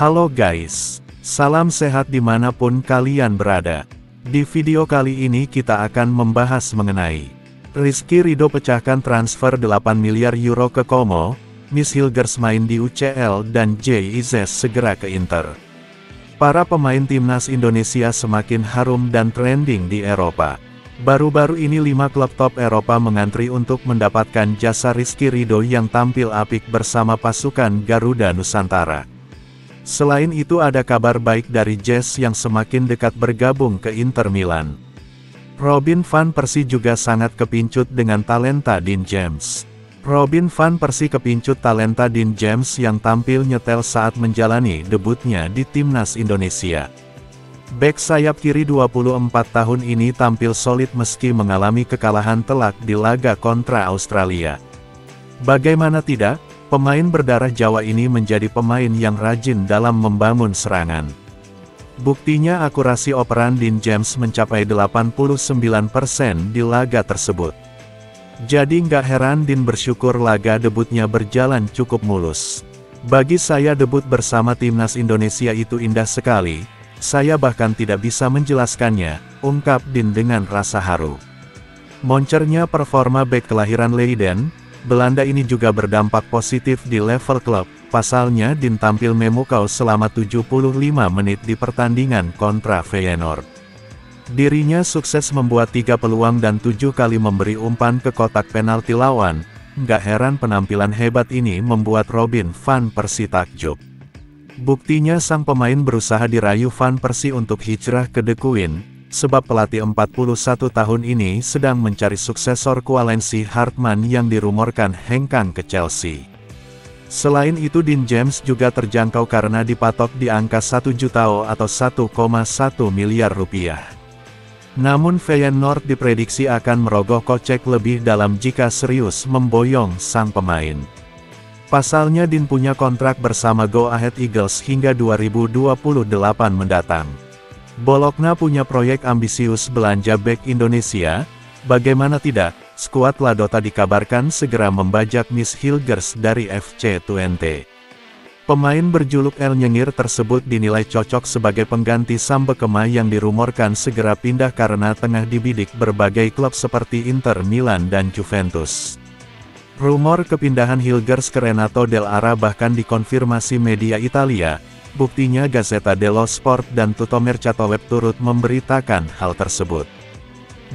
Halo guys, salam sehat dimanapun kalian berada. Di video kali ini kita akan membahas mengenai Rizky Ridho pecahkan transfer 8 miliar euro ke Como, Miss Hilgers main di UCL dan Jay Izzes segera ke Inter. Para pemain timnas Indonesia semakin harum dan trending di Eropa. Baru-baru ini 5 klub top Eropa mengantri untuk mendapatkan jasa Rizky Ridho yang tampil apik bersama pasukan Garuda Nusantara. Selain itu ada kabar baik dari Jazz yang semakin dekat bergabung ke Inter Milan. Robin van Persie juga sangat kepincut dengan talenta Dean James. Robin van Persie kepincut talenta Dean James yang tampil nyetel saat menjalani debutnya di timnas Indonesia. Bek sayap kiri 24 tahun ini tampil solid meski mengalami kekalahan telak di laga kontra Australia. Bagaimana tidak, pemain berdarah Jawa ini menjadi pemain yang rajin dalam membangun serangan. Buktinya akurasi operan Dean James mencapai 89% di laga tersebut. Jadi nggak heran Dean bersyukur laga debutnya berjalan cukup mulus. Bagi saya debut bersama timnas Indonesia itu indah sekali. Saya bahkan tidak bisa menjelaskannya, ungkap Dean dengan rasa haru. Moncernya performa bek kelahiran Leiden, Belanda ini juga berdampak positif di level klub. Pasalnya Dean tampil memukau selama 75 menit di pertandingan kontra Feyenoord. Dirinya sukses membuat 3 peluang dan 7 kali memberi umpan ke kotak penalti lawan. Nggak heran penampilan hebat ini membuat Robin van Persie takjub. Buktinya sang pemain berusaha dirayu Van Persie untuk hijrah ke The Queen, sebab pelatih 41 tahun ini sedang mencari suksesor Qualency Hartman yang dirumorkan hengkang ke Chelsea. Selain itu Dean James juga terjangkau karena dipatok di angka 1 juta atau 1,1 miliar rupiah. Namun Feyenoord diprediksi akan merogoh kocek lebih dalam jika serius memboyong sang pemain. Pasalnya Dean punya kontrak bersama Go Ahead Eagles hingga 2028 mendatang. Bologna punya proyek ambisius belanja bek Indonesia, bagaimana tidak, skuad Ladota dikabarkan segera membajak Miss Hilgers dari FC Twente. Pemain berjuluk El Nyengir tersebut dinilai cocok sebagai pengganti Sam Bekema yang dirumorkan segera pindah karena tengah dibidik berbagai klub seperti Inter Milan dan Juventus. Rumor kepindahan Hilgers ke Renato Dell'Ara bahkan dikonfirmasi media Italia, buktinya Gazzetta dello Sport dan Tutto Mercato Web turut memberitakan hal tersebut.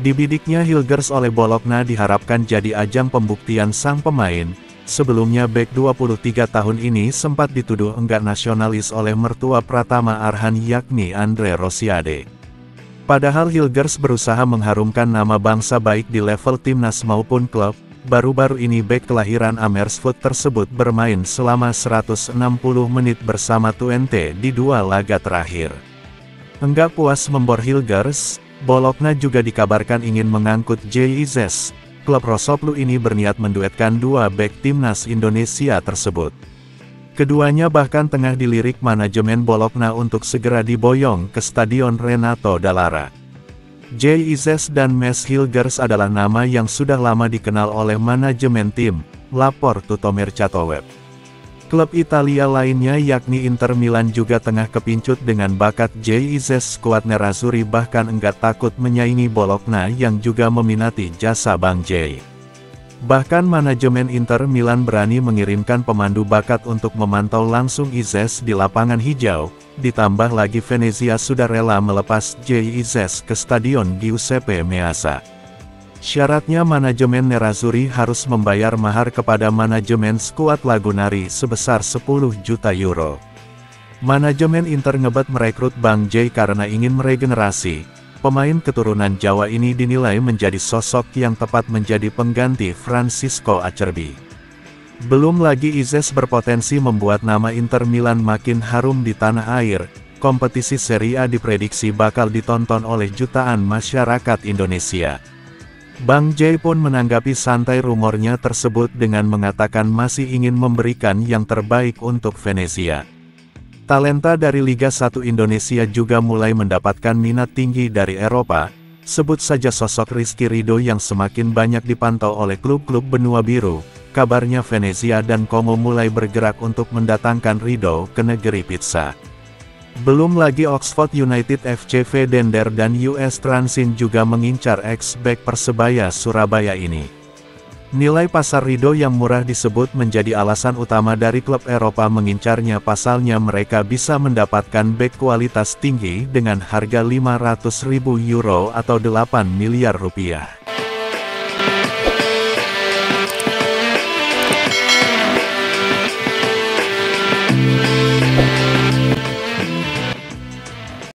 Dibidiknya Hilgers oleh Bologna diharapkan jadi ajang pembuktian sang pemain. Sebelumnya bek 23 tahun ini sempat dituduh enggak nasionalis oleh mertua Pratama Arhan yakni Andre Rosiade. Padahal Hilgers berusaha mengharumkan nama bangsa baik di level timnas maupun klub. Baru-baru ini bek kelahiran Amersfoort tersebut bermain selama 160 menit bersama Twente di 2 laga terakhir. Enggak puas membor Hilgers, Bologna juga dikabarkan ingin mengangkut Jay Izzes. Klub Rossoplu ini berniat menduetkan 2 bek timnas Indonesia tersebut. Keduanya bahkan tengah dilirik manajemen Bologna untuk segera diboyong ke Stadion Renato Dall'Ara. Jay Izzes dan Miss Hilgers adalah nama yang sudah lama dikenal oleh manajemen tim, lapor Tutto Mercato Web. Klub Italia lainnya yakni Inter Milan juga tengah kepincut dengan bakat Jay Izzes. Skuad Nerazzurri bahkan enggak takut menyaingi Bologna yang juga meminati jasa Bang Jay. Bahkan manajemen Inter Milan berani mengirimkan pemandu bakat untuk memantau langsung Izzes di lapangan hijau. Ditambah lagi Venezia sudah rela melepas Jay Izzes ke Stadion Giuseppe Meazza. Syaratnya manajemen Nerazzurri harus membayar mahar kepada manajemen skuad Lagunari sebesar 10 juta euro. Manajemen Inter ngebet merekrut Bang Jay karena ingin meregenerasi. Pemain keturunan Jawa ini dinilai menjadi sosok yang tepat menjadi pengganti Francisco Acerbi. Belum lagi Izzes berpotensi membuat nama Inter Milan makin harum di tanah air. Kompetisi Serie A diprediksi bakal ditonton oleh jutaan masyarakat Indonesia. Bang Jay pun menanggapi santai rumornya tersebut dengan mengatakan masih ingin memberikan yang terbaik untuk Venezia. Talenta dari Liga 1 Indonesia juga mulai mendapatkan minat tinggi dari Eropa. Sebut saja sosok Rizky Ridho yang semakin banyak dipantau oleh klub-klub benua biru. kabarnya Venezia dan Como mulai bergerak untuk mendatangkan Ridho ke negeri pizza. Belum lagi Oxford United, FC Dender dan US Transin juga mengincar ex-bek Persebaya Surabaya ini. Nilai pasar Ridho yang murah disebut menjadi alasan utama dari klub Eropa mengincarnya, pasalnya mereka bisa mendapatkan bek kualitas tinggi dengan harga €500.000 atau 8 miliar rupiah.